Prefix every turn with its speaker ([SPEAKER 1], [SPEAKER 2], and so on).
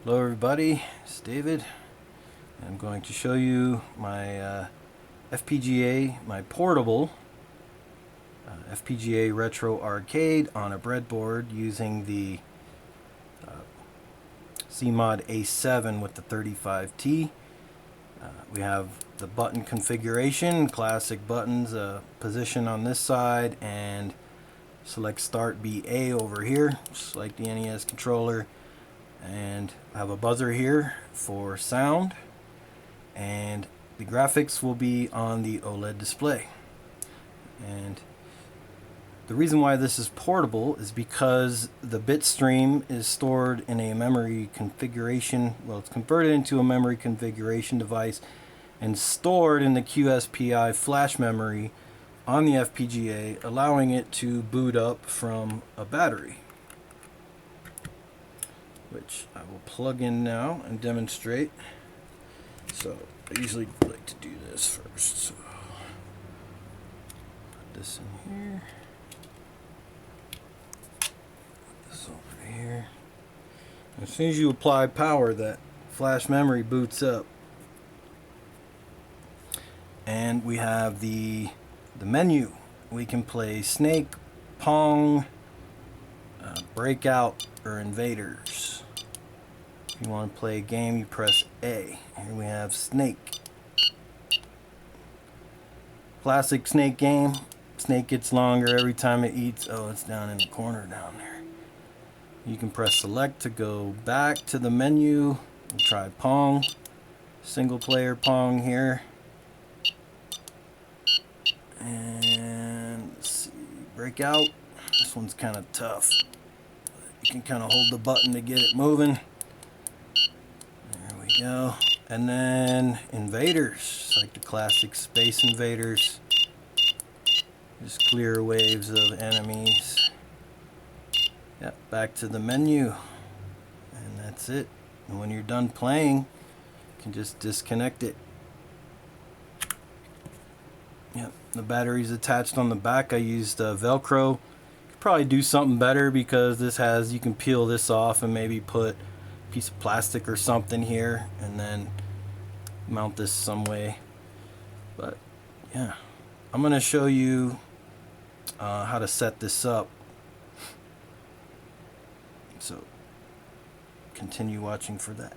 [SPEAKER 1] Hello everybody, it's David. I'm going to show you my FPGA, my portable FPGA Retro Arcade on a breadboard using the CMOD A7 with the 35T. We have the button configuration, classic buttons, position on this side, and select start BA over here, just like the NES controller. And I have a buzzer here for sound, and the graphics will be on the OLED display. And the reason why this is portable is because the bit stream is stored in a memory configuration. Well, it's converted into a memory configuration device and stored in the QSPI flash memory on the FPGA, allowing it to boot up from a battery, which I will plug in now and demonstrate. So I usually like to do this first. So put this in here, put this over here. As soon as you apply power, that flash memory boots up. And we have the menu. We can play Snake, Pong, Breakout, or Invaders. If you want to play a game, you press A. Here we have Snake. Classic Snake game. Snake gets longer every time it eats. Oh, it's down in the corner down there. You can press select to go back to the menu. We'll try Pong. Single player Pong here. And let's see, Breakout. This one's kind of tough. You can kind of hold the button to get it moving. There we go. And then Invaders, like the classic Space Invaders. Just clear waves of enemies. Yep, back to the menu. And that's it. And when you're done playing, you can just disconnect it. Yep, the battery's attached on the back. I used Velcro. Could probably do something better because this has, you can peel this off and maybe put a piece of plastic or something here and then mount this some way. But yeah, I'm going to show you how to set this up. So continue watching for that.